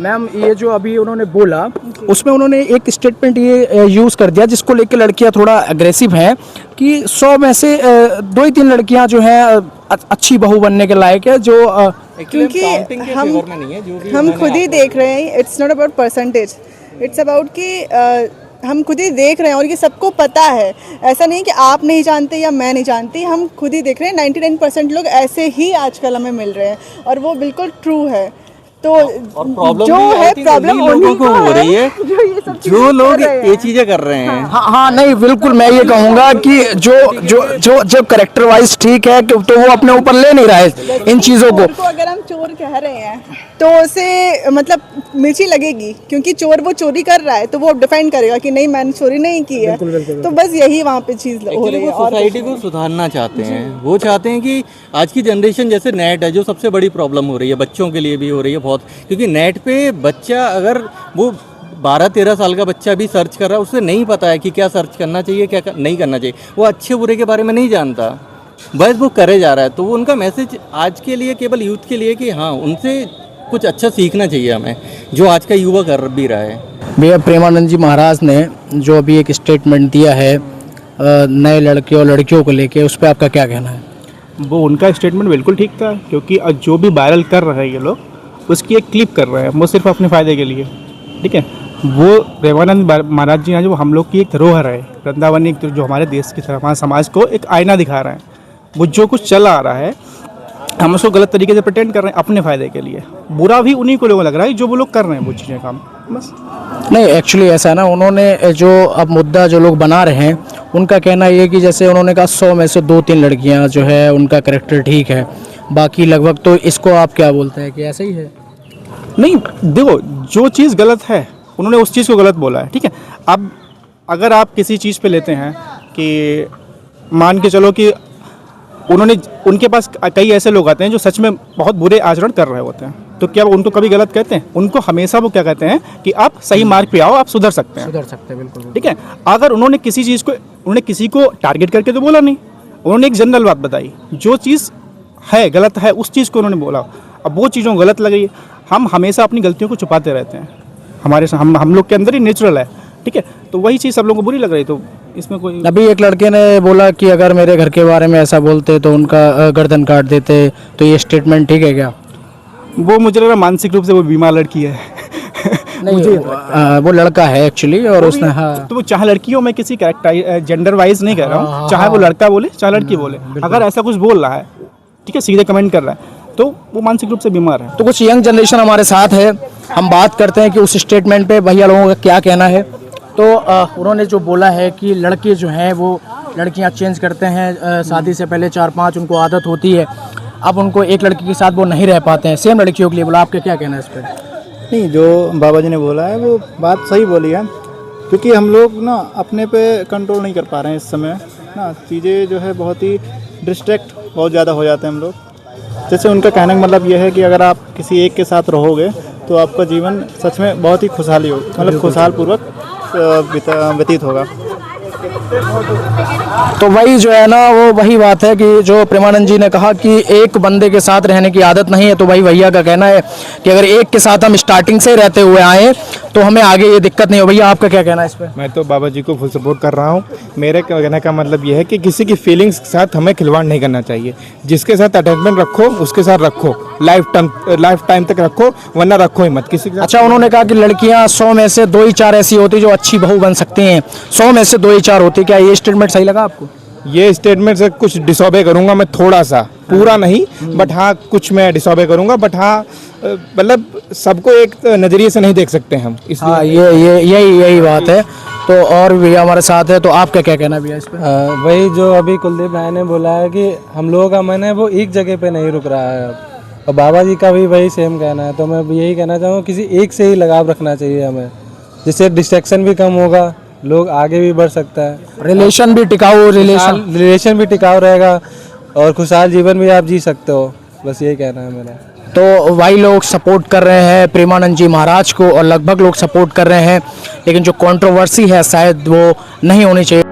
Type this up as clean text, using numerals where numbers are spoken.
Ma'am ये जो अभी उन्होंने बोला उसमें उन्होंने एक स्टेटमेंट ये यूज़ कर दिया जिसको लेकर लड़कियां थोड़ा अग्रेसिव हैं कि 100 में से 2 ही 3 लड़कियां जो हैं अच्छी बहू बनने के लायक है जो क्योंकि हम खुद ही देख रहे हैं, it's not about percentage, it's about कि हम खुद ही देख रहे हैं और ये सबको पता है। ऐसा नहीं कि आप नहीं जानते या मैं नहीं जानती, हम खुद ही देख रहे हैं 99% लोग ऐसे ही आजकल हमें मिल रहे हैं और वो बिल्कुल ट्रू है। तो जो है प्रॉब्लम लोगों को हो रही है जो लोग ये चीजें कर रहे हैं। हाँ नहीं बिल्कुल, मैं ये कहूँगा कि जो करेक्टर वाइज ठीक है तो वो अपने ऊपर ले नहीं रहा है इन चीज़ों को। अगर हम चोर कह रहे हैं तो उसे मतलब मिर्ची लगेगी, क्योंकि चोर वो चोरी कर रहा है तो वो डिफाइन करेगा कि नहीं मैंने चोरी नहीं की है। तो बस यही वहाँ पे चीज़ हो रही है। सोसाइटी को सुधारना चाहते हैं, वो चाहते हैं कि आज की जनरेशन जैसे नेट है जो सबसे बड़ी प्रॉब्लम हो रही है, बच्चों के लिए भी हो रही है बहुत, क्योंकि नेट पे बच्चा अगर वो 12-13 साल का बच्चा भी सर्च कर रहा है, उसे नहीं पता है कि क्या सर्च करना चाहिए क्या नहीं करना चाहिए, वो अच्छे बुरे के बारे में नहीं जानता, बस वो करे जा रहा है। तो वो उनका मैसेज आज के लिए केवल यूथ के लिए कि हाँ उनसे कुछ अच्छा सीखना चाहिए हमें, जो आज का युवा कर भी रहा है। भैया प्रेमानंद जी महाराज ने जो अभी एक स्टेटमेंट दिया है नए लड़के और लड़कियों को लेके, उस पर आपका क्या कहना है? वो उनका स्टेटमेंट बिल्कुल ठीक था, क्योंकि जो भी वायरल कर रहे हैं ये लोग उसकी एक क्लिप कर रहे हैं, वो सिर्फ अपने फ़ायदे के लिए, ठीक है। वो प्रेमानंद महाराज जी हैं जो हम लोग की एक धरोहर है, वृंदावन एक जो हमारे देश की तरफ हमारे समाज को एक आईना दिखा रहे हैं। वो जो कुछ चल आ रहा है हम उसको गलत तरीके से प्रिटेंड कर रहे हैं अपने फ़ायदे के लिए, बुरा भी उन्हीं को लोगों लग रहा है जो वो लोग कर रहे हैं वो चीज़ें काम, बस। नहीं एक्चुअली ऐसा है ना, उन्होंने जो अब मुद्दा जो लोग बना रहे हैं उनका कहना ये कि जैसे उन्होंने कहा 100 में से 2-3 लड़कियां जो है उनका कैरेक्टर ठीक है, बाकी लगभग, तो इसको आप क्या बोलते हैं कि ऐसा ही है? नहीं देखो, जो चीज़ गलत है उन्होंने उस चीज़ को गलत बोला है, ठीक है। अब अगर आप किसी चीज़ पे लेते हैं कि मान के चलो कि उनके पास कई ऐसे लोग आते हैं जो सच में बहुत बुरे आचरण कर रहे होते हैं, तो क्या उनको कभी गलत कहते हैं? उनको हमेशा वो क्या कहते हैं कि आप सही मार्ग पे आओ, आप सुधर सकते हैं, बिल्कुल, ठीक है। अगर उन्होंने किसी को टारगेट करके तो बोला नहीं, उन्होंने एक जनरल बात बताई, जो चीज़ है गलत है उस चीज़ को उन्होंने बोला। अब वो चीज़ों गलत लगी, हम हमेशा अपनी गलतियों को छुपाते रहते हैं, हमारे हम लोग के अंदर ही नेचुरल है, ठीक है। तो वही चीज़ सब लोगों को बुरी लग रही, तो इसमें कोई। अभी एक लड़के ने बोला कि अगर मेरे घर के बारे में ऐसा बोलते तो उनका गर्दन काट देते, तो ये स्टेटमेंट ठीक है क्या? वो मुझे लग रहा है मानसिक रूप से वो बीमार लड़की है। नहीं वो लड़का है एक्चुअली, और उसने हाँ तो वो चाहे लड़की हो, मैं किसी कैरेक्टर जेंडर वाइज नहीं कह रहा हूँ, चाहे वो लड़का बोले चाहे लड़की बोले, अगर ऐसा कुछ बोल रहा है, ठीक है, सीधे कमेंट कर रहा है, तो वो मानसिक रूप से बीमार है। तो कुछ यंग जनरेशन हमारे साथ है, हम बात करते हैं कि उस स्टेटमेंट पे भैया लोगों का क्या कहना है। तो उन्होंने जो बोला है कि लड़के जो हैं वो लड़कियां चेंज करते हैं, शादी से पहले 4-5 उनको आदत होती है, अब उनको एक लड़की के साथ वो नहीं रह पाते हैं, सेम लड़कियों के लिए बोला। आपका क्या कहना है इस पर? नहीं, जो बाबा जी ने बोला है वो बात सही बोली है, क्योंकि हम लोग ना अपने पे कंट्रोल नहीं कर पा रहे हैं इस समय ना, चीज़ें जो है बहुत ही डिस्ट्रैक्ट बहुत ज़्यादा हो जाते हैं हम लोग। जैसे उनका कहने का मतलब ये है कि अगर आप किसी एक के साथ रहोगे तो आपका जीवन सच में बहुत ही खुशहाली हो, मतलब खुशहाल पूर्वक व्यतीत होगा। तो वही जो है ना, वो वही बात है कि जो प्रेमानंद जी ने कहा कि एक बंदे के साथ रहने की आदत नहीं है, तो वही भैया का कहना है कि अगर एक के साथ हम स्टार्टिंग से रहते हुए आए तो हमें आगे ये दिक्कत नहीं हो। भैया आपका क्या कहना है इस पर? मैं तो बाबा जी को फुल सपोर्ट कर रहा हूँ। मेरे कहने का मतलब ये है कि किसी की फीलिंग्स के साथ हमें खिलवाड़ नहीं करना चाहिए, जिसके साथ अटैचमेंट रखो उसके साथ रखो, लाइफ टाइम तक रखो, वरना रखो ही मत किसी के साथ। अच्छा, उन्होंने कहा कि लड़कियां 100 में से 2 ही 4 ऐसी होती जो अच्छी बहू बन सकती हैं, 100 में से 2 ही 4 होती। क्या ये स्टेटमेंट सही लगा आपको? ये स्टेटमेंट से कुछ डिसऑबे करूंगा मैं, थोड़ा सा, पूरा नहीं, बट हाँ कुछ मैं डिसऑबे करूंगा, बट हाँ मतलब सबको एक नज़रिए से नहीं देख सकते हम, इसलिए हाँ यही बात है। तो और भैया हमारे साथ है, तो आपका क्या कहना भैया इस पर? वही जो अभी कुलदीप भाई ने बोला है कि हम लोगों का मन है वो एक जगह पे नहीं रुक रहा है, और बाबा जी का भी वही सेम कहना है। तो मैं यही कहना चाहूँगा किसी एक से ही लगाव रखना चाहिए हमें, जिससे डिस्ट्रैक्शन भी कम होगा, लोग आगे भी बढ़ सकता है, रिलेशन भी टिकाऊ रहेगा और खुशहाल जीवन भी आप जी सकते हो। बस यही कहना है मेरा। तो भाई लोग सपोर्ट कर रहे हैं प्रेमानंद जी महाराज को, और लगभग लोग सपोर्ट कर रहे हैं, लेकिन जो कंट्रोवर्सी है शायद वो नहीं होनी चाहिए।